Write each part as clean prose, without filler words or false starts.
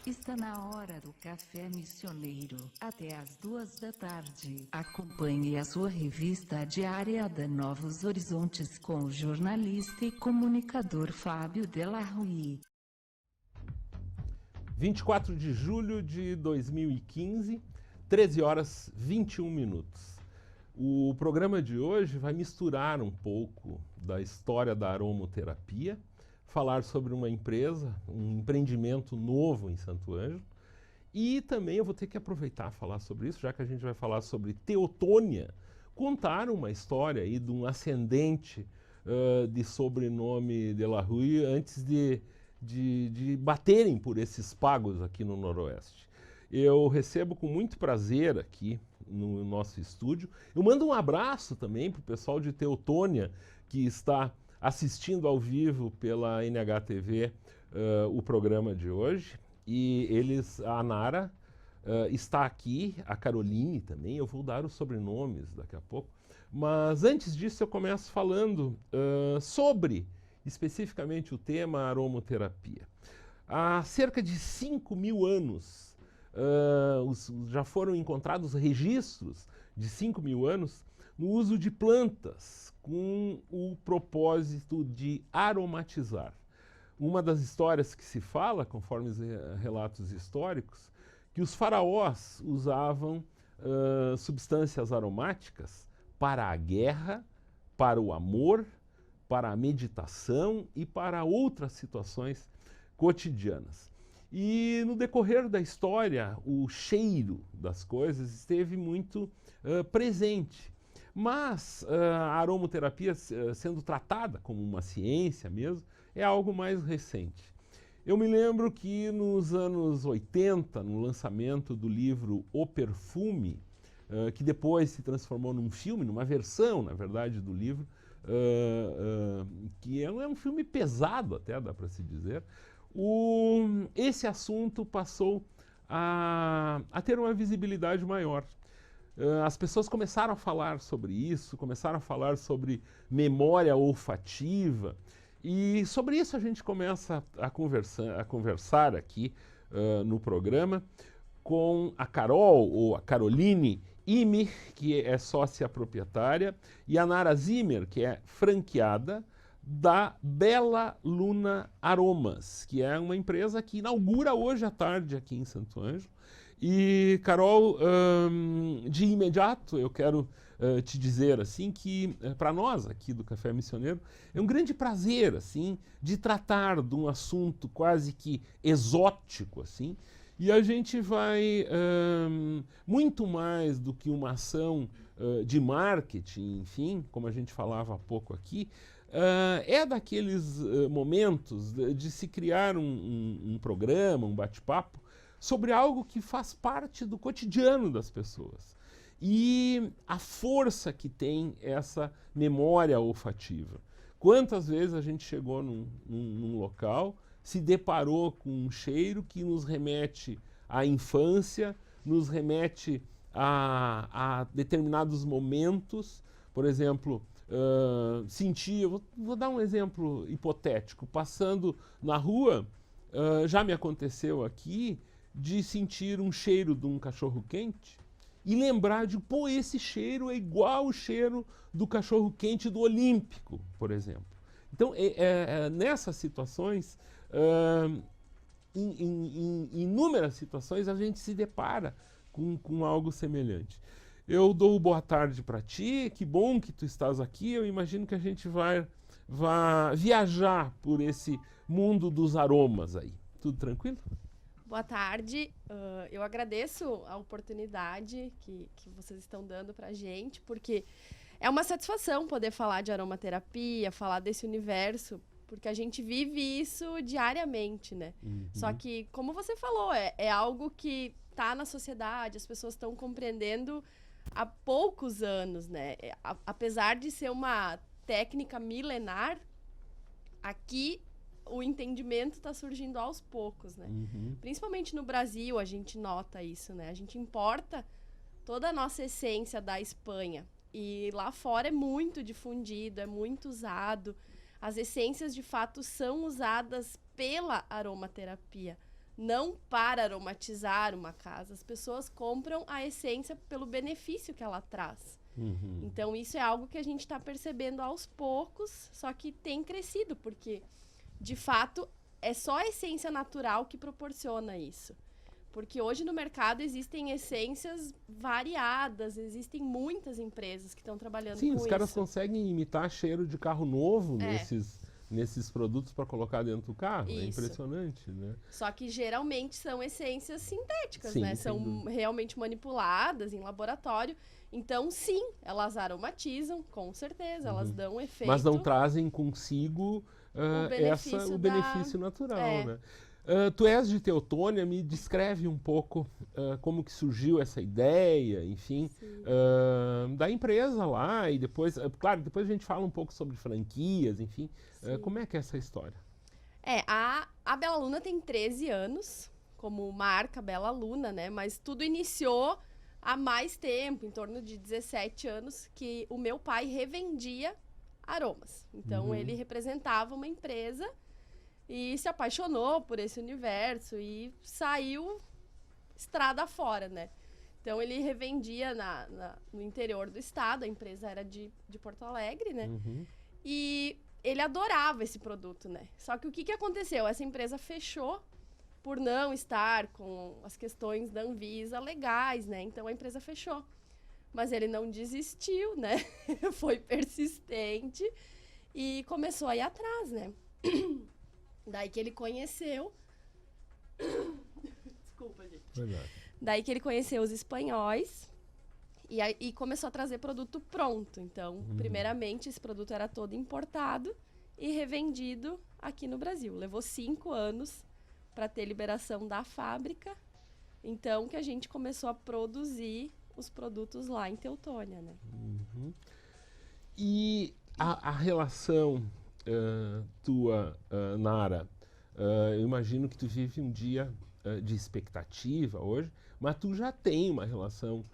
Está na hora do Café Missioneiro, até às 2 da tarde. Acompanhe a sua revista diária da Novos Horizontes com o jornalista e comunicador Fábio Delarue. 24 de julho de 2015, 13 horas 21 minutos. O programa de hoje vai misturar um pouco da história da aromoterapia, falar sobre uma empresa, um empreendimento novo em Santo Ângelo, e também eu vou ter que aproveitar e falar sobre isso, já que a gente vai falar sobre Teotônia, contar uma história aí de um ascendente de sobrenome Delarue antes de baterem por esses pagos aqui no Noroeste. Eu recebo com muito prazer aqui no nosso estúdio. Eu mando um abraço também para o pessoal de Teotônia que está assistindo ao vivo pela NHTV o programa de hoje. E a Nara está aqui, a Caroline também, eu vou dar os sobrenomes daqui a pouco. Mas antes disso eu começo falando sobre especificamente o tema aromoterapia. Há cerca de 5.000 anos já foram encontrados registros de 5.000 anos no uso de plantas com o propósito de aromatizar. Uma das histórias que se fala, conforme os relatos históricos, que os faraós usavam substâncias aromáticas para a guerra, para o amor, para a meditação e para outras situações cotidianas. E no decorrer da história, o cheiro das coisas esteve muito presente. Mas a aromoterapia, sendo tratada como uma ciência mesmo, é algo mais recente. Eu me lembro que nos anos 80, no lançamento do livro O Perfume, que depois se transformou num filme, numa versão, na verdade, do livro, que é um filme pesado até, dá para se dizer, esse assunto passou a ter uma visibilidade maior. As pessoas começaram a falar sobre isso, começaram a falar sobre memória olfativa, e sobre isso a gente começa a conversar aqui no programa com a Carol, ou a Caroline Imir, que é sócia proprietária, e a Nara Zimmer, que é franqueada da Bela Luna Aromas, que é uma empresa que inaugura hoje à tarde aqui em Santo Ângelo. E, Carol, de imediato eu quero te dizer assim que para nós aqui do Café Missioneiro é um grande prazer assim de tratar de um assunto quase que exótico assim, e a gente vai muito mais do que uma ação de marketing, enfim, como a gente falava há pouco aqui, é daqueles momentos de se criar um programa, um bate-papo sobre algo que faz parte do cotidiano das pessoas. E a força que tem essa memória olfativa. Quantas vezes a gente chegou num local, se deparou com um cheiro que nos remete à infância, nos remete a determinados momentos. Por exemplo, vou dar um exemplo hipotético, passando na rua, já me aconteceu aqui, de sentir um cheiro de um cachorro quente e lembrar de, pô, esse cheiro é igual o cheiro do cachorro quente do Olímpico, por exemplo. Então, nessas situações, em inúmeras situações, a gente se depara com algo semelhante. Eu dou boa tarde para ti, que bom que tu estás aqui. Eu imagino que a gente vai viajar por esse mundo dos aromas aí. Tudo tranquilo? Boa tarde, eu agradeço a oportunidade que vocês estão dando para a gente, porque é uma satisfação poder falar de aromaterapia, falar desse universo, porque a gente vive isso diariamente, né? Uhum. Só que, como você falou, é algo que está na sociedade, as pessoas estão compreendendo há poucos anos, né? Apesar de ser uma técnica milenar, aqui o entendimento está surgindo aos poucos, né? Uhum. Principalmente no Brasil, a gente nota isso, né? A gente importa toda a nossa essência da Espanha. E lá fora é muito difundido, é muito usado. As essências, de fato, são usadas pela aromaterapia, não para aromatizar uma casa. As pessoas compram a essência pelo benefício que ela traz. Então, isso é algo que a gente está percebendo aos poucos, só que tem crescido, porque, de fato, é só a essência natural que proporciona isso. Porque hoje no mercado existem essências variadas, existem muitas empresas que estão trabalhando com isso. Sim, os caras conseguem imitar cheiro de carro novo nesses produtos para colocar dentro do carro. Isso. É impressionante, né? Só que geralmente são essências sintéticas, Sim, né? sem São dúvida. realmente manipuladas em laboratório. Então, sim, elas aromatizam, com certeza, elas dão efeito. Mas não trazem consigo o benefício natural, né? Tu és de Teutônia, me descreve um pouco como que surgiu essa ideia, enfim, da empresa lá, e depois, claro, depois a gente fala um pouco sobre franquias, enfim, como é que é essa história? A Bela Luna tem 13 anos, como marca Bela Luna, né? Mas tudo iniciou há mais tempo, em torno de 17 anos, que o meu pai revendia aromas. Então, ele representava uma empresa e se apaixonou por esse universo e saiu estrada fora, né? Então, ele revendia no interior do estado, a empresa era de Porto Alegre, né? E ele adorava esse produto, né? Só que o que aconteceu? Essa empresa fechou por não estar com as questões da Anvisa legais, né? Então, a empresa fechou. Mas ele não desistiu, né? Foi persistente e começou a ir atrás, né? Daí que ele conheceu... Desculpa, gente. Verdade. Daí que ele conheceu os espanhóis e começou a trazer produto pronto. Então, primeiramente, esse produto era todo importado e revendido aqui no Brasil. Levou 5 anos para ter liberação da fábrica. Então, que a gente começou a produzir os produtos lá em Teutônia, né? E a relação tua, Nara, eu imagino que tu vive um dia de expectativa hoje, mas tu já tem uma relação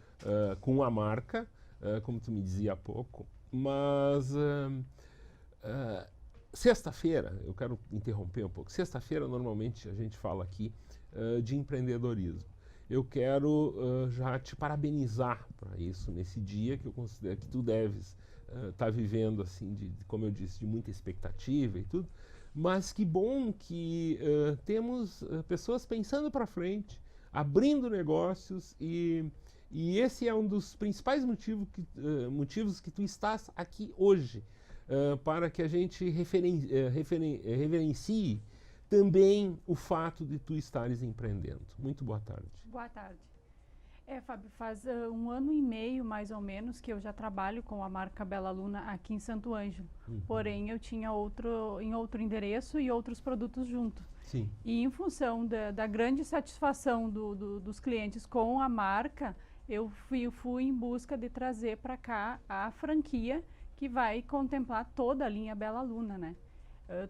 com a marca, como tu me dizia há pouco, mas sexta-feira, eu quero interromper um pouco, sexta-feira normalmente a gente fala aqui de empreendedorismo. Eu quero já te parabenizar para isso, nesse dia que eu considero que tu deves estar vivendo, assim, como eu disse, de muita expectativa e tudo, mas que bom que temos pessoas pensando para frente, abrindo negócios e esse é um dos principais motivos que tu estás aqui hoje, para que a gente reverencie também o fato de tu estares empreendendo. Muito boa tarde. Boa tarde. Fábio, faz 1 ano e meio, mais ou menos, que eu já trabalho com a marca Bela Luna aqui em Santo Ângelo. Porém, eu tinha em outro endereço e outros produtos junto. Sim. E em função da grande satisfação dos clientes com a marca, eu fui em busca de trazer para cá a franquia que vai contemplar toda a linha Bela Luna, né?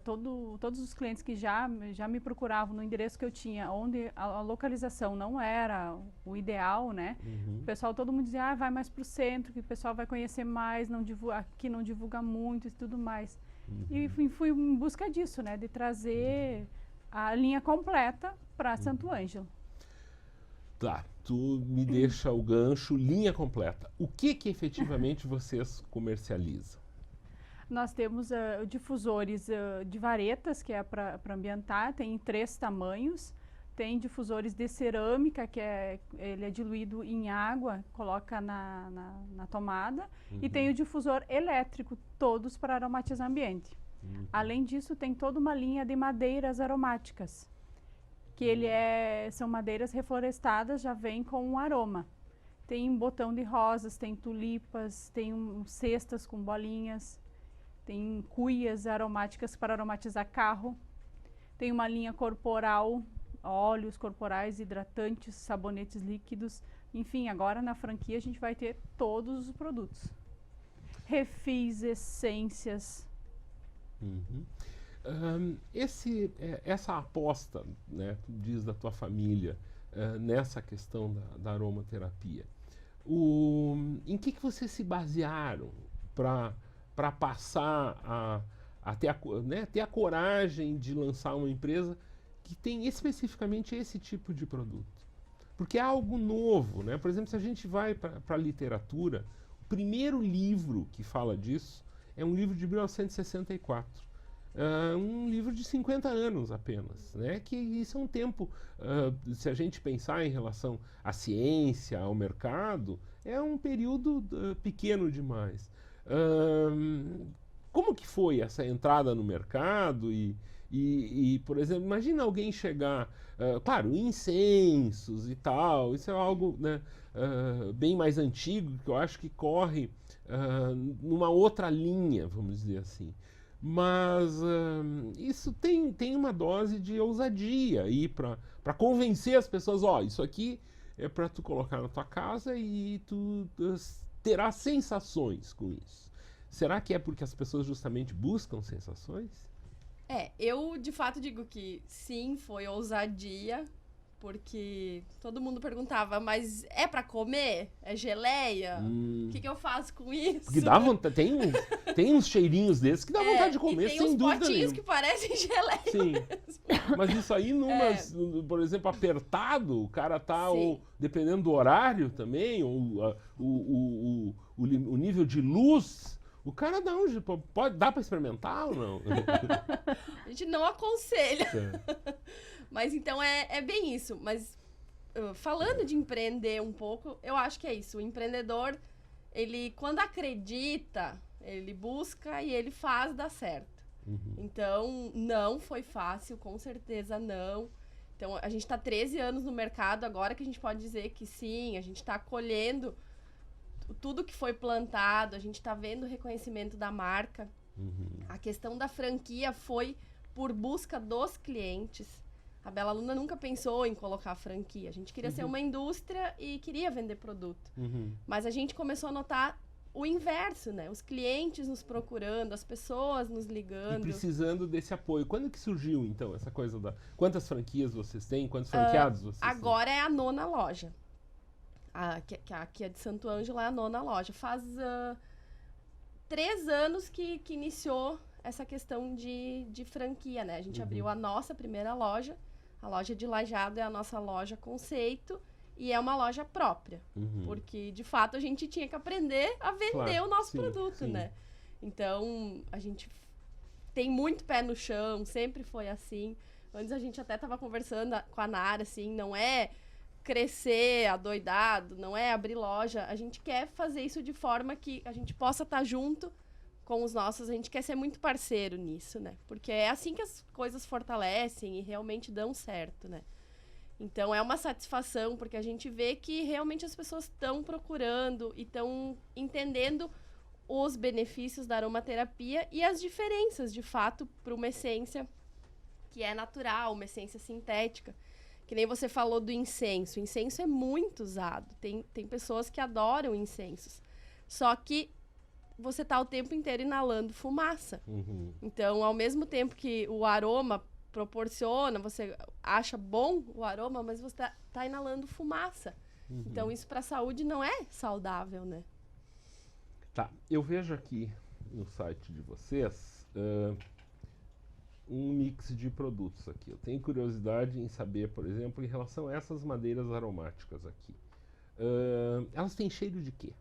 Todos os clientes que já me procuravam no endereço que eu tinha, onde a localização não era o ideal, né? O pessoal, todo mundo dizia, vai mais para o centro, que o pessoal vai conhecer mais, aqui não divulga muito e tudo mais. E fui em busca disso, né? De trazer a linha completa para Santo Ângelo. Tá, tu me deixa o gancho, linha completa. O que efetivamente vocês comercializam? Nós temos difusores de varetas, que é para ambientar, tem em 3 tamanhos. Tem difusores de cerâmica, que ele é diluído em água, coloca na tomada. E tem o difusor elétrico, todos para aromatizar ambiente. Além disso, tem toda uma linha de madeiras aromáticas, que são madeiras reflorestadas, já vem com um aroma. Tem botão de rosas, tem tulipas, tem cestas com bolinhas. Tem cuias aromáticas para aromatizar carro. Tem uma linha corporal, óleos corporais, hidratantes, sabonetes líquidos. Enfim, agora na franquia a gente vai ter todos os produtos. Refis, essências. Essa aposta, né, tu diz da tua família, nessa questão da aromaterapia, em que vocês se basearam para passar a ter a coragem de lançar uma empresa que tem especificamente esse tipo de produto. Porque é algo novo, né? Por exemplo, se a gente vai para a literatura, o primeiro livro que fala disso é um livro de 1964. Um livro de 50 anos apenas, né? Que isso é um tempo, se a gente pensar em relação à ciência, ao mercado, é um período pequeno demais. Como que foi essa entrada no mercado e, por exemplo, imagina alguém chegar, claro, incensos e tal, isso é algo, né, bem mais antigo, que eu acho que corre numa outra linha, vamos dizer assim. Mas isso tem uma dose de ousadia aí para convencer as pessoas, isso aqui é para tu colocar na tua casa e tu terás sensações com isso. Será que é porque as pessoas justamente buscam sensações? Eu de fato digo que sim, foi ousadia, porque todo mundo perguntava, mas é pra comer? É geleia? O que eu faço com isso? Porque dá vontade, tem uns cheirinhos desses que dá vontade de comer, sem dúvida nenhuma. Tem uns potinhos que parecem geleia. Sim. Mas isso aí, por exemplo, apertado, o cara tá, dependendo do horário também, ou o nível de luz... O cara dá pra experimentar ou não? A gente não aconselha. Mas então é bem isso. Mas falando de empreender um pouco, eu acho que é isso. O empreendedor, ele quando acredita, ele busca e ele faz dar certo. Então, não foi fácil, com certeza não. Então, a gente tá 13 anos no mercado, agora que a gente pode dizer que sim, a gente tá colhendo tudo que foi plantado, a gente está vendo o reconhecimento da marca. A questão da franquia foi por busca dos clientes. A Bela Luna nunca pensou em colocar franquia. A gente queria ser uma indústria e queria vender produto. Mas a gente começou a notar o inverso, né? Os clientes nos procurando, as pessoas nos ligando. E precisando desse apoio. Quando que surgiu, então, essa coisa da... Quantas franquias vocês têm? Quantos franqueados vocês têm? Agora é a 9ª loja. Que é de Santo Ângelo, é a 9ª loja. Faz 3 anos que iniciou essa questão de franquia, né? A gente abriu a nossa primeira loja. A loja de Lajeado é a nossa loja conceito e é uma loja própria. Porque, de fato, a gente tinha que aprender a vender o nosso produto, né? Então, a gente tem muito pé no chão, sempre foi assim. Antes a gente até estava conversando com a Nara, assim, não é crescer adoidado, não é abrir loja. A gente quer fazer isso de forma que a gente possa estar junto com os nossos, a gente quer ser muito parceiro nisso, né? Porque é assim que as coisas fortalecem e realmente dão certo, né? Então é uma satisfação, porque a gente vê que realmente as pessoas estão procurando e estão entendendo os benefícios da aromaterapia e as diferenças, de fato, para uma essência que é natural, uma essência sintética. Que nem você falou do incenso. O incenso é muito usado. Tem pessoas que adoram incensos. Só que você tá o tempo inteiro inalando fumaça. Então, ao mesmo tempo que o aroma proporciona, você acha bom o aroma, mas você tá inalando fumaça. Então, isso para a saúde não é saudável, né? Tá. Eu vejo aqui no site de vocês... um mix de produtos aqui. Eu tenho curiosidade em saber, por exemplo, em relação a essas madeiras aromáticas aqui. Elas têm cheiro de quê?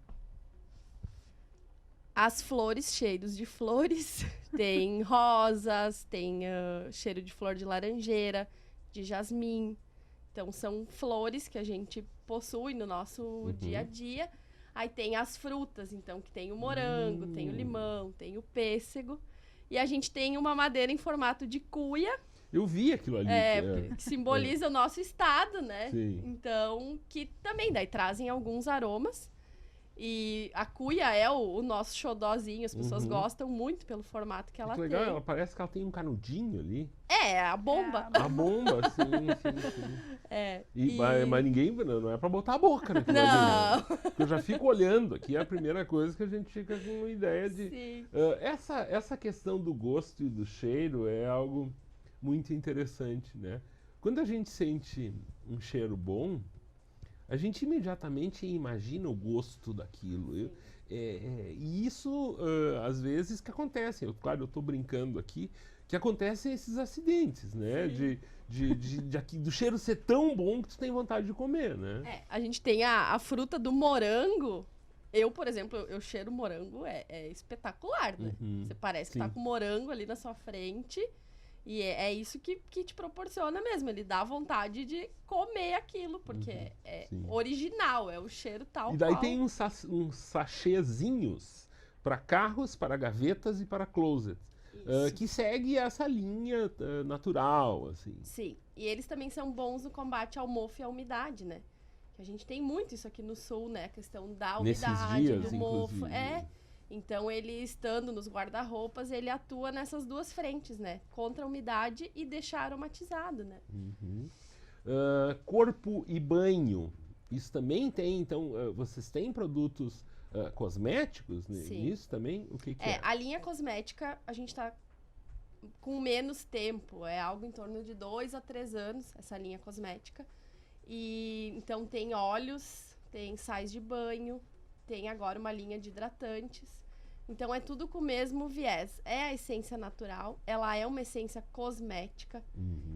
As flores, cheiros de flores. Tem rosas, tem cheiro de flor de laranjeira, de jasmim. Então, são flores que a gente possui no nosso dia a dia. Aí tem as frutas, então, que tem o morango, tem o limão, tem o pêssego. E a gente tem uma madeira em formato de cuia. Eu vi aquilo ali. Que simboliza o nosso estado, né? Sim. Então, que também daí trazem alguns aromas. E a cuia é o nosso xodózinho. As pessoas gostam muito pelo formato que ela tem. Legal, ela parece que ela tem um canudinho ali. É, a bomba. A bomba, sim. Mas ninguém, não é pra botar a boca naquilo ali, né? Eu já fico olhando aqui, é a primeira coisa que a gente fica com uma ideia de... Essa questão do gosto e do cheiro é algo muito interessante, né? Quando a gente sente um cheiro bom, a gente imediatamente imagina o gosto daquilo. E isso, às vezes, que acontece. Claro, eu estou brincando aqui, que acontecem esses acidentes, né? do cheiro ser tão bom que tu tem vontade de comer, né? A gente tem a fruta do morango. Eu, por exemplo, eu cheiro morango, é espetacular, né? Você parece que tá com morango ali na sua frente. E é isso que te proporciona mesmo. Ele dá vontade de comer aquilo, porque é original, é o cheiro tal E daí qual. tem uns sachêzinhos para carros, para gavetas e para closets. Que segue essa linha natural, assim. Sim, e eles também são bons no combate ao mofo e à umidade, né? Que a gente tem muito isso aqui no sul, né? A questão da umidade, dias, do mofo. inclusive. Então, ele estando nos guarda-roupas, ele atua nessas duas frentes, né? Contra a umidade e deixar aromatizado, né? Corpo e banho. Isso também tem, então, vocês têm produtos cosméticos nisso também? O que é? A linha cosmética, a gente tá com menos tempo. É algo em torno de 2 a 3 anos, essa linha cosmética. E então tem óleos, tem sais de banho, tem agora uma linha de hidratantes. Então é tudo com o mesmo viés. É a essência natural, ela é uma essência cosmética.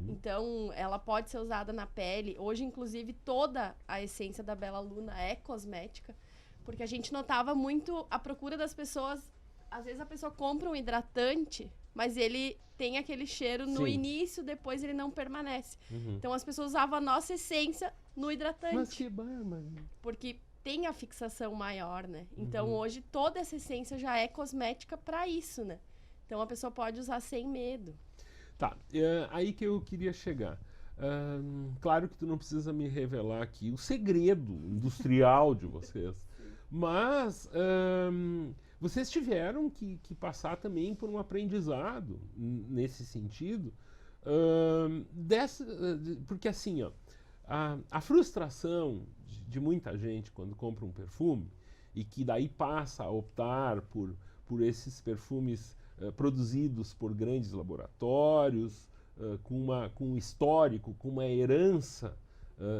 Então ela pode ser usada na pele. Hoje, inclusive, toda a essência da Bela Luna é cosmética. Porque a gente notava muito a procura das pessoas. Às vezes a pessoa compra um hidratante, mas ele tem aquele cheiro no início, depois ele não permanece. Então as pessoas usavam a nossa essência no hidratante. Mas que barba! Porque tem a fixação maior, né? Então hoje toda essa essência já é cosmética para isso, né? Então a pessoa pode usar sem medo. Tá, aí que eu queria chegar. Claro que tu não precisa me revelar aqui o segredo industrial de vocês, mas vocês tiveram que passar também por um aprendizado nesse sentido, porque assim, ó, a frustração de muita gente quando compra um perfume e que daí passa a optar por esses perfumes produzidos por grandes laboratórios, com um histórico, com uma herança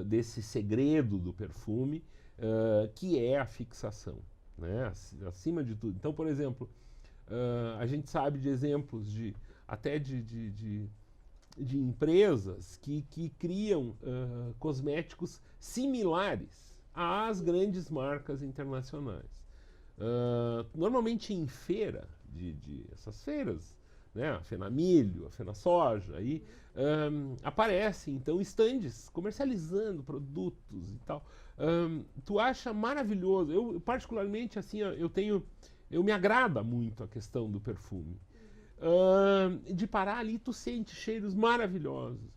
desse segredo do perfume, que é a fixação, né? Acima de tudo. Então, por exemplo, a gente sabe de exemplos até de empresas que criam cosméticos similares às grandes marcas internacionais. Normalmente em feira, essas feiras, né, a Fenamilho, a Fenasoja, aí aparecem então estandes comercializando produtos e tal. Tu acha maravilhoso? Eu particularmente assim, eu me agrada muito a questão do perfume. De parar ali, tu sente cheiros maravilhosos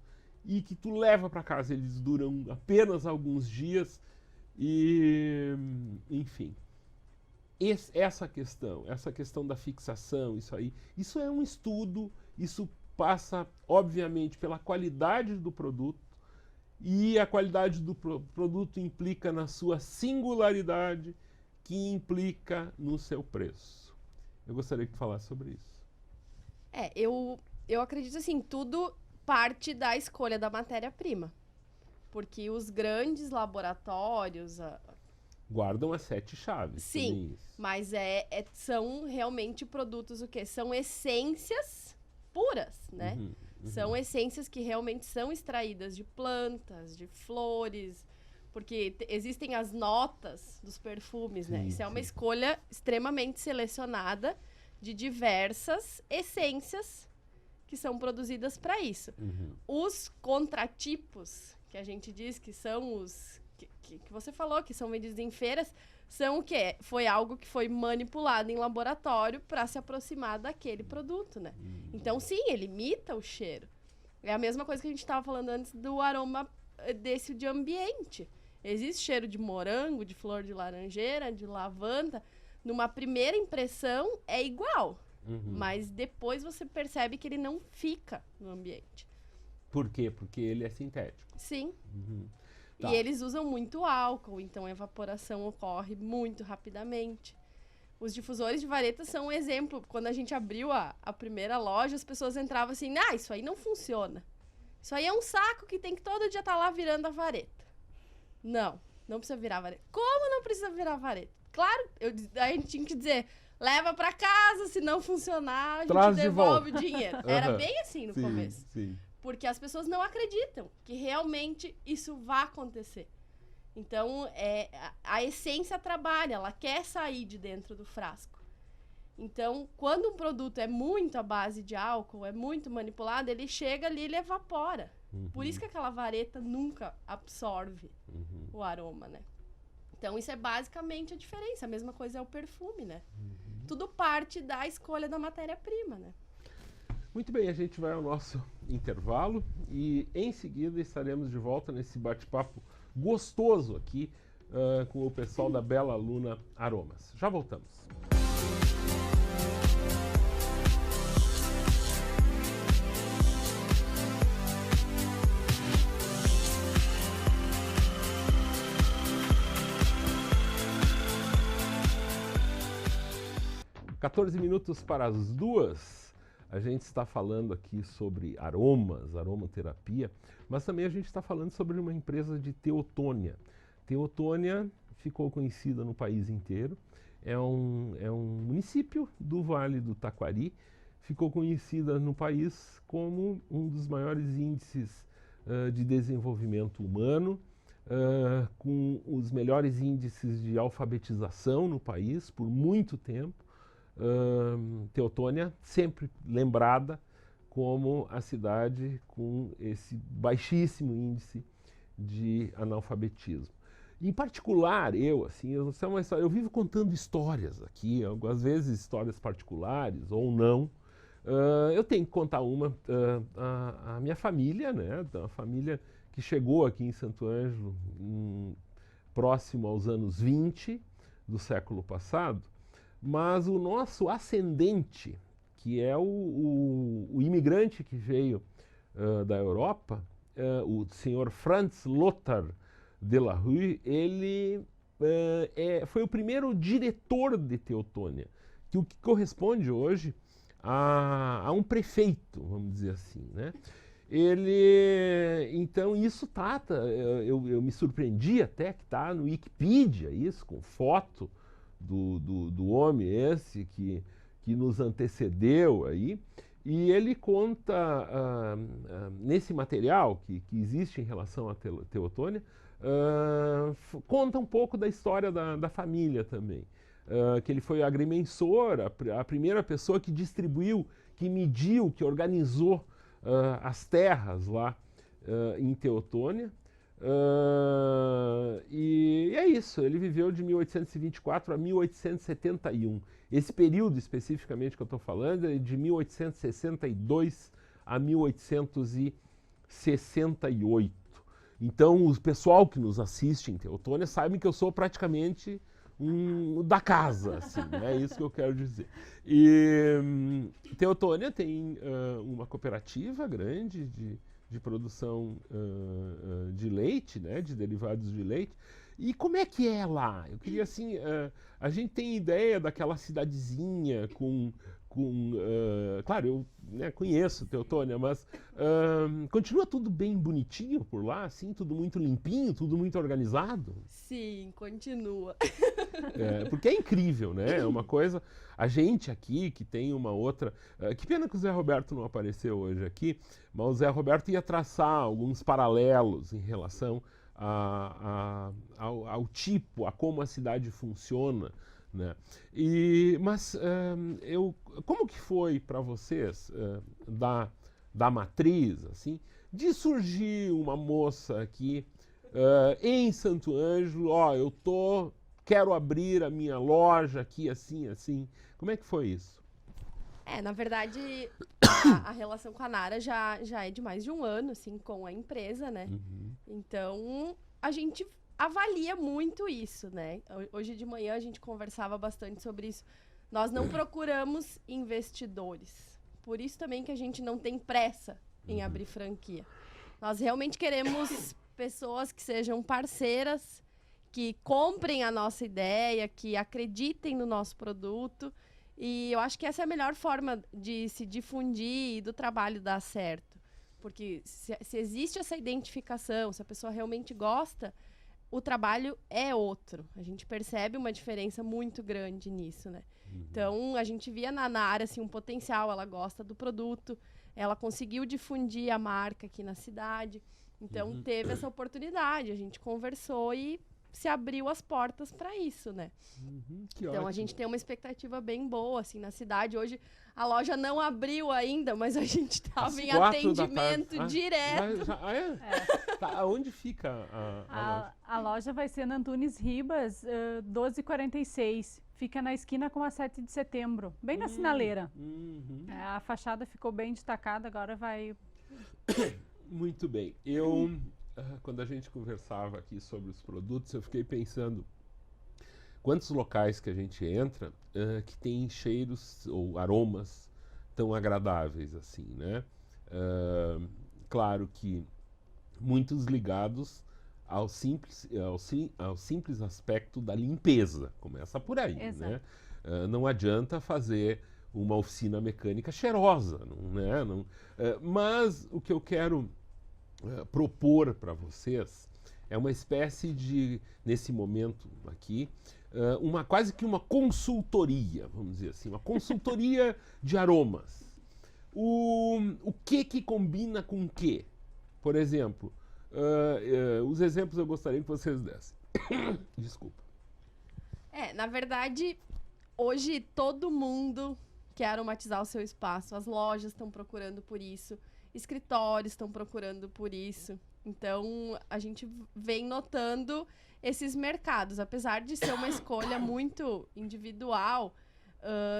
e que tu leva para casa, eles duram apenas alguns dias e, enfim, essa questão da fixação, isso é um estudo, isso passa obviamente pela qualidade do produto, e a qualidade do produto implica na sua singularidade, que implica no seu preço. Eu gostaria que tu falasse sobre isso. Eu acredito assim, tudo parte da escolha da matéria-prima. Porque os grandes laboratórios... guardam as 7 chaves. Sim, mas são realmente produtos o quê? São essências puras, né? São essências que realmente são extraídas de plantas, de flores, porque existem as notas dos perfumes, né? Isso é uma escolha extremamente selecionada de diversas essências que são produzidas para isso. Os contratipos, que a gente diz que são os... que você falou, que são vendidos em feiras, são o quê? Foi algo que foi manipulado em laboratório para se aproximar daquele produto, né? Então, sim, ele imita o cheiro. É a mesma coisa que a gente estava falando antes do aroma desse de ambiente. Existe cheiro de morango, de flor de laranjeira, de lavanda. Numa primeira impressão, é igual. Mas depois você percebe que ele não fica no ambiente. Por quê? Porque ele é sintético. Sim. Tá. E eles usam muito álcool, então a evaporação ocorre muito rapidamente. Os difusores de vareta são um exemplo. Quando a gente abriu a primeira loja, as pessoas entravam assim, isso aí não funciona. Isso aí é um saco que tem que todo dia estar lá virando a vareta. Não precisa virar a vareta. Como não precisa virar a vareta? Claro, a gente tinha que dizer, leva pra casa, se não funcionar, a gente devolve o dinheiro. Era bem assim no começo. Sim. Porque as pessoas não acreditam que realmente isso vai acontecer. Então, a essência trabalha, ela quer sair de dentro do frasco. Então, quando um produto é muito à base de álcool, é muito manipulado, ele chega ali e ele evapora. Por isso que aquela vareta nunca absorve o aroma, né? Então, isso é basicamente a diferença. A mesma coisa é o perfume, né? Tudo parte da escolha da matéria-prima, né? Muito bem, a gente vai ao nosso intervalo e em seguida estaremos de volta nesse bate-papo gostoso aqui com o pessoal da Bela Luna Aromas. Já voltamos. Quatorze minutos para as 2. A gente está falando aqui sobre aromas, aromaterapia, mas também a gente está falando sobre uma empresa de Teotônia. Teotônia ficou conhecida no país inteiro, é um município do Vale do Taquari, ficou conhecida no país como um dos maiores índices de desenvolvimento humano, com os melhores índices de alfabetização no país por muito tempo. Teotônia sempre lembrada como a cidade com esse baixíssimo índice de analfabetismo. Em particular, eu vivo contando histórias aqui, algumas vezes histórias particulares ou não. Eu tenho que contar uma, a minha família, né, a família que chegou aqui em Santo Ângelo próximo aos anos 20 do século passado, mas o nosso ascendente, que é o imigrante que veio da Europa, o senhor Franz Lothar de la Rue, ele foi o primeiro diretor de Teotônia, que o que corresponde hoje a um prefeito, vamos dizer assim, né? Então isso eu me surpreendi até que está no Wikipedia, isso, com foto do homem esse que nos antecedeu aí, e ele conta nesse material que existe em relação à Teotônia, conta um pouco da história da família também, que ele foi agrimensor, a primeira pessoa que distribuiu, que mediu, que organizou as terras lá em Teotônia. E é isso, ele viveu de 1824 a 1871. Esse período especificamente que eu estou falando é de 1862 a 1868. Então, o pessoal que nos assiste em Teotônia sabe que eu sou praticamente da casa, assim, é isso que eu quero dizer. E Teotônia tem uma cooperativa grande de produção de leite, né, de derivados de leite. E como é que é lá? Eu queria, assim, a gente tem ideia daquela cidadezinha claro, eu conheço Teotônia, mas continua tudo bem bonitinho por lá, assim, tudo muito limpinho, tudo muito organizado? Sim, continua. Porque é incrível, né? É uma coisa... A gente aqui, que tem uma outra... que pena que o Zé Roberto não apareceu hoje aqui, mas o Zé Roberto ia traçar alguns paralelos em relação ao tipo, a como a cidade funciona, né? Mas como que foi para vocês da matriz, assim, de surgir uma moça aqui em Santo Ângelo, quero abrir a minha loja aqui, assim, assim. Como é que foi isso? Na verdade, a relação com a Nara já é de mais de um ano, assim, com a empresa, né? Então, a gente avalia muito isso, né? Hoje de manhã a gente conversava bastante sobre isso. Nós não procuramos investidores. Por isso também que a gente não tem pressa em abrir franquia. Nós realmente queremos pessoas que sejam parceiras, que comprem a nossa ideia, que acreditem no nosso produto. E eu acho que essa é a melhor forma de se difundir e do trabalho dar certo. Porque se existe essa identificação, se a pessoa realmente gosta, o trabalho é outro. A gente percebe uma diferença muito grande nisso, né? Então, a gente via na Nara, assim, um potencial, ela gosta do produto, ela conseguiu difundir a marca aqui na cidade. Então, teve essa oportunidade. A gente conversou e se abriu as portas para isso, né? Que Então, ótimo. a gente tem uma expectativa bem boa, assim, na cidade. Hoje, a loja não abriu ainda, mas a gente estava Às em 4 da atendimento tarde. direto. Tá, onde fica a loja? A loja vai ser na Antunes Ribas, 1246. Fica na esquina com a 7 de setembro, bem na sinaleira. A fachada ficou bem destacada, agora vai... Muito bem. Quando a gente conversava aqui sobre os produtos, eu fiquei pensando quantos locais que a gente entra que tem cheiros ou aromas tão agradáveis assim, né? Claro que muitos ligados ao simples aspecto da limpeza. Começa por aí, né? Não adianta fazer uma oficina mecânica cheirosa, mas o que eu quero propor para vocês é uma espécie de, nesse momento aqui, quase que uma consultoria, vamos dizer assim, uma consultoria de aromas. O que combina com o que? Por exemplo, os exemplos eu gostaria que vocês dessem. Desculpa. Na verdade, hoje todo mundo quer aromatizar o seu espaço. As lojas estão procurando por isso. Escritórios estão procurando por isso. Então, a gente vem notando esses mercados. Apesar de ser uma escolha muito individual,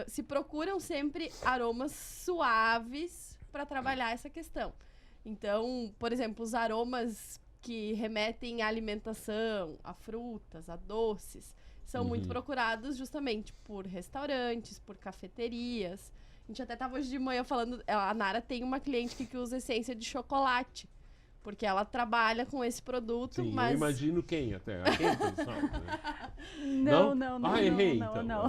se procuram sempre aromas suaves para trabalhar essa questão. Então, por exemplo, os aromas que remetem à alimentação, a frutas, a doces, são muito procurados justamente por restaurantes, por cafeterias. A gente até estava hoje de manhã falando, a Nara tem uma cliente que usa essência de chocolate, porque ela trabalha com esse produto, Sim, mas... eu imagino quem até. Quem pensava, né? Não, errei, não, então. não.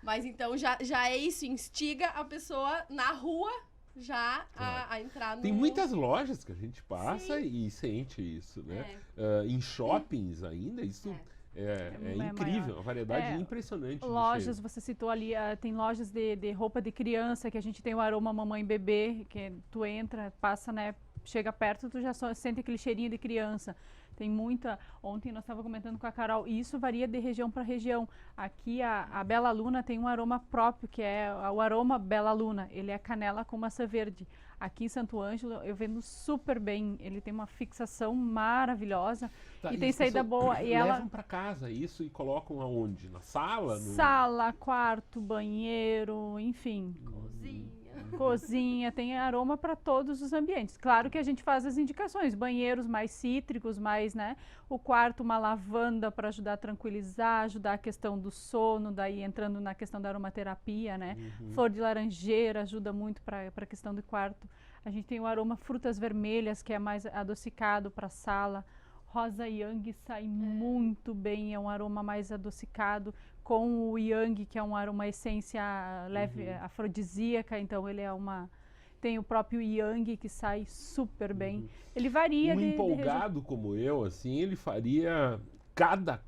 Mas então já é isso, instiga a pessoa na rua já a entrar no... Tem muitas lojas que a gente passa e sente isso, né? Em shoppings ainda, isso é incrível, maior. uma variedade impressionante de Lojas, cheiros. você citou ali, tem lojas de roupa de criança, que a gente tem o aroma mamãe e bebê, que tu entra, passa, né, chega perto, tu já só sente aquele cheirinho de criança. Tem muita... Ontem nós estávamos comentando com a Carol, e isso varia de região para região. Aqui a Bela Luna tem um aroma próprio, que é o aroma Bela Luna. Ele é canela com maçã verde. Aqui em Santo Ângelo eu vendo super bem. Ele tem uma fixação maravilhosa e tem saída boa. E levam para casa isso e colocam aonde? Na sala? Sala, quarto, banheiro, enfim. Cozinha, tem aroma para todos os ambientes. Claro que a gente faz as indicações, banheiros mais cítricos, mais, né? O quarto, uma lavanda para ajudar a tranquilizar, ajudar a questão do sono, daí entrando na questão da aromaterapia, né? Flor de laranjeira ajuda muito para a questão do quarto. A gente tem o aroma frutas vermelhas, que é mais adocicado para a sala. Rosa Yang sai muito bem, é um aroma mais adocicado, com o Yang, que é uma essência leve, afrodisíaca, então ele é tem o próprio Yang, que sai super bem. Ele varia empolgado como eu, assim, ele faria cada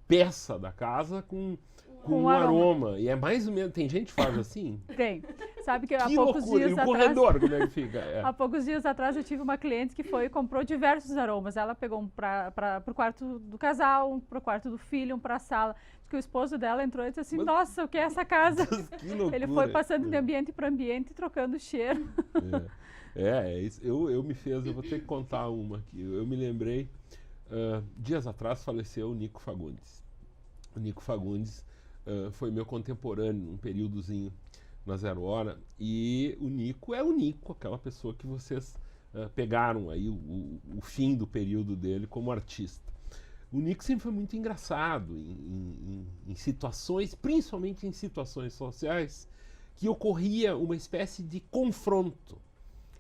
peça da casa com um aroma. E é mais ou menos... Tem gente que faz assim? Tem. Sabe que há Que poucos loucura. dias E o atrás... corredor, como é que fica? Há poucos dias atrás eu tive uma cliente que foi e comprou diversos aromas. Ela pegou um para o quarto do casal, um para o quarto do filho, um para a sala. Diz que o esposo dela entrou e disse assim, nossa, o que é essa casa? Que loucura. Ele foi passando de ambiente para ambiente, trocando cheiro. Isso. Eu vou ter que contar uma aqui. Eu me lembrei, dias atrás faleceu o Nico Fagundes. O Nico Fagundes foi meu contemporâneo num períodozinho na Zero Hora, e o Nico é o Nico, aquela pessoa que vocês pegaram aí o fim do período dele como artista. O Nico sempre foi muito engraçado em situações, principalmente em situações sociais, que ocorria uma espécie de confronto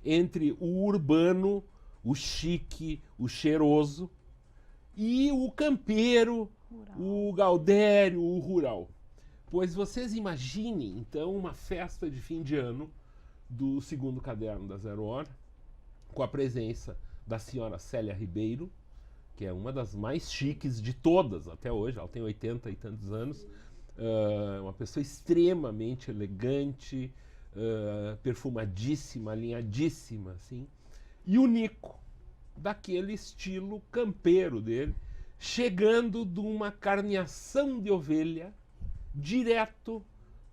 entre o urbano, o chique, o cheiroso, e o campeiro, o gaudério, o rural. Pois vocês imaginem, então, uma festa de fim de ano do segundo caderno da Zero Hora, com a presença da senhora Célia Ribeiro, que é uma das mais chiques de todas até hoje, ela tem 80 e tantos anos, uma pessoa extremamente elegante, perfumadíssima, alinhadíssima, assim. E o Nico, daquele estilo campeiro dele, chegando de uma carneação de ovelha direto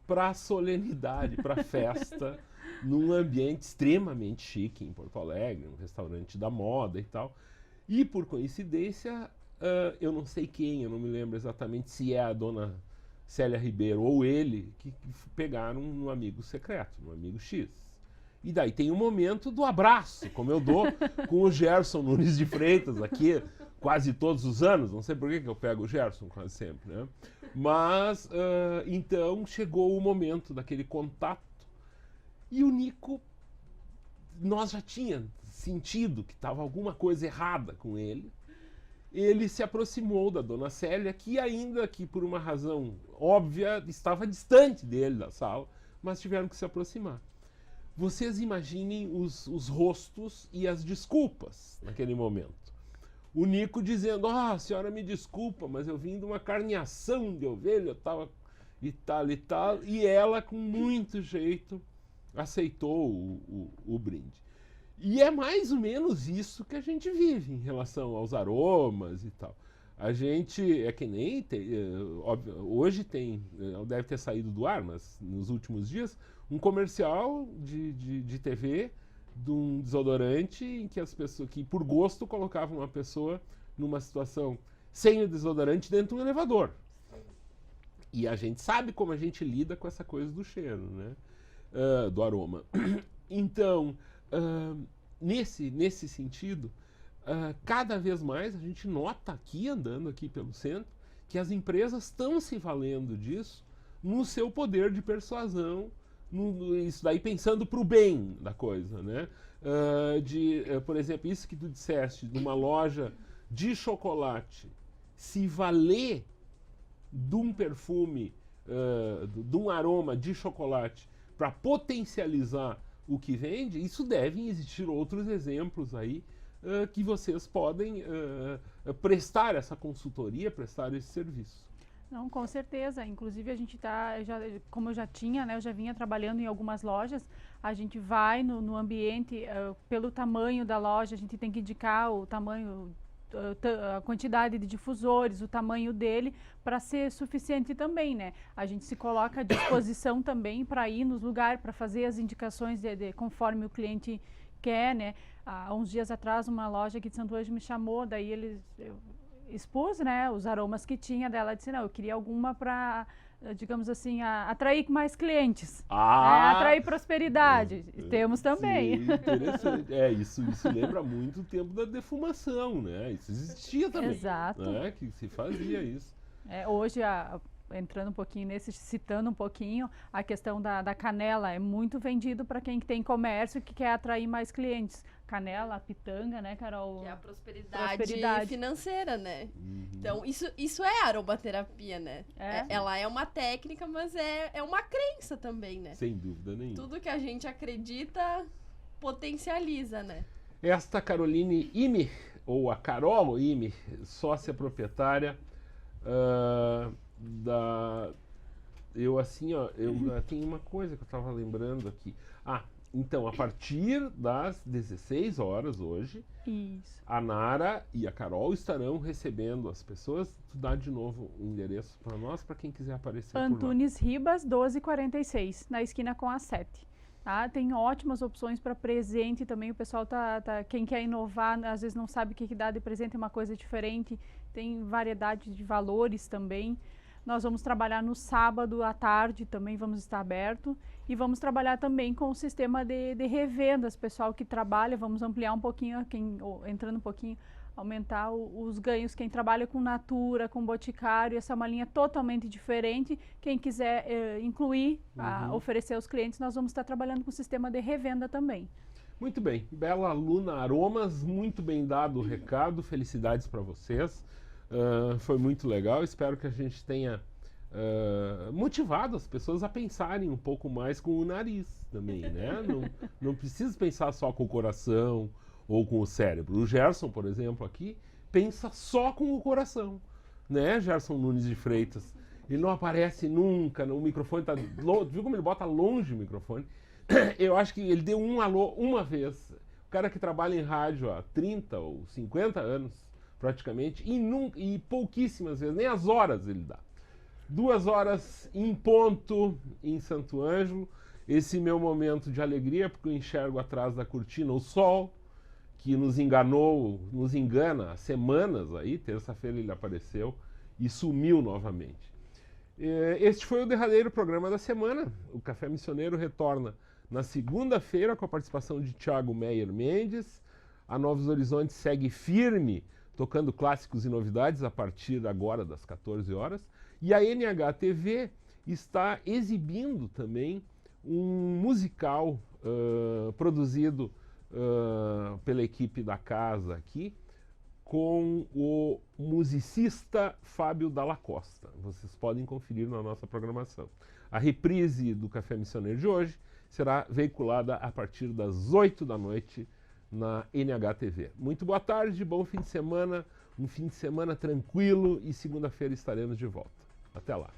para a solenidade, para a festa, num ambiente extremamente chique em Porto Alegre, um restaurante da moda e tal. E, por coincidência, eu não sei quem, eu não me lembro exatamente se é a dona Célia Ribeiro ou ele, que pegaram um amigo secreto, um amigo X. E daí tem o momento do abraço, como eu dou com o Gerson Nunes de Freitas aqui, quase todos os anos. Não sei por que eu pego o Gerson quase sempre, né? Mas, então, chegou o momento daquele contato. E o Nico, nós já tínhamos sentido que estava alguma coisa errada com ele. Ele se aproximou da dona Célia, que ainda que por uma razão óbvia, estava distante dele da sala, mas tiveram que se aproximar. Vocês imaginem os rostos e as desculpas naquele momento. O Nico dizendo, a senhora me desculpa, mas eu vim de uma carneação de ovelha, eu tava e tal, e ela com muito jeito aceitou o brinde. E é mais ou menos isso que a gente vive em relação aos aromas e tal. A gente, é que nem, hoje tem, deve ter saído do ar, mas nos últimos dias, um comercial de TV de um desodorante em que as pessoas, que por gosto colocavam uma pessoa numa situação sem o desodorante dentro de um elevador. E a gente sabe como a gente lida com essa coisa do cheiro, né? Do aroma. Então, nesse sentido, cada vez mais a gente nota aqui, andando aqui pelo centro, que as empresas estão se valendo disso no seu poder de persuasão, isso daí pensando para o bem da coisa, né? Por exemplo, isso que tu disseste, numa loja de chocolate, se valer de um perfume, de um aroma de chocolate para potencializar o que vende, isso devem existir outros exemplos aí que vocês podem prestar essa consultoria, prestar esse serviço. Não, com certeza. Inclusive a gente como eu já tinha, né, eu já vinha trabalhando em algumas lojas, a gente vai no ambiente, pelo tamanho da loja, a gente tem que indicar o tamanho, a quantidade de difusores, o tamanho dele, para ser suficiente também, né? A gente se coloca à disposição também para ir nos lugares, para fazer as indicações conforme o cliente quer, né? Há uns dias atrás, uma loja aqui de Santo Ângelo me chamou, daí eu expus, né, os aromas que tinha dela, disse, não, eu queria alguma para, digamos assim, atrair mais clientes, atrair prosperidade. Temos também. Sim, interessante. Isso lembra muito o tempo da defumação, né? Isso existia também. Exato. Né? Que se fazia isso. Hoje, entrando um pouquinho citando um pouquinho, a questão da canela é muito vendido para quem tem comércio que quer atrair mais clientes. Canela, a pitanga, né, Carol? Que é a prosperidade financeira, né? Uhum. Então, isso é aromaterapia, né? Ela é uma técnica, mas é uma crença também, né? Sem dúvida nenhuma. Tudo que a gente acredita potencializa, né? Esta Caroline Imer, ou a Carol Imer, sócia proprietária eu tenho uma coisa que eu estava lembrando aqui. Então, a partir das 16 horas hoje, isso, a Nara e a Carol estarão recebendo as pessoas. Tu dá de novo o endereço para nós, para quem quiser aparecer Antunes Ribas, 1246, na esquina com a 7. Tá? Tem ótimas opções para presente também. O pessoal quem quer inovar, às vezes não sabe o que dá de presente, é uma coisa diferente. Tem variedade de valores também. Nós vamos trabalhar no sábado à tarde, também vamos estar aberto. E vamos trabalhar também com o sistema de revendas, pessoal que trabalha, vamos ampliar um pouquinho, entrando um pouquinho, aumentar os ganhos. Quem trabalha com Natura, com Boticário, essa é uma linha totalmente diferente. Quem quiser incluir, oferecer aos clientes, nós vamos estar trabalhando com o sistema de revenda também. Muito bem, Bela Aluna Aromas, muito bem dado o recado, felicidades para vocês. Foi muito legal, espero que a gente tenha motivado as pessoas a pensarem um pouco mais com o nariz também, né? Não precisa pensar só com o coração ou com o cérebro. O Gerson, por exemplo, aqui, pensa só com o coração, né? Gerson Nunes de Freitas. Ele não aparece nunca, o microfone está longe, viu como ele bota longe o microfone? Eu acho que ele deu um alô uma vez. O cara que trabalha em rádio há 30 ou 50 anos, praticamente, e pouquíssimas vezes, nem as horas ele dá. 2 horas em ponto em Santo Ângelo. Esse meu momento de alegria, porque eu enxergo atrás da cortina o sol, que nos enganou, nos engana há semanas aí. Terça-feira ele apareceu e sumiu novamente. Este foi o derradeiro programa da semana. O Café Missioneiro retorna na segunda-feira com a participação de Thiago Meyer Mendes. A Novos Horizontes segue firme, tocando clássicos e novidades a partir agora das 14 horas. E a NHTV está exibindo também um musical produzido pela equipe da casa aqui, com o musicista Fábio Dalla Costa. Vocês podem conferir na nossa programação. A reprise do Café Missioneiro de hoje será veiculada a partir das 8 da noite na NHTV. Muito boa tarde, bom fim de semana, um fim de semana tranquilo, e segunda-feira estaremos de volta. Até lá.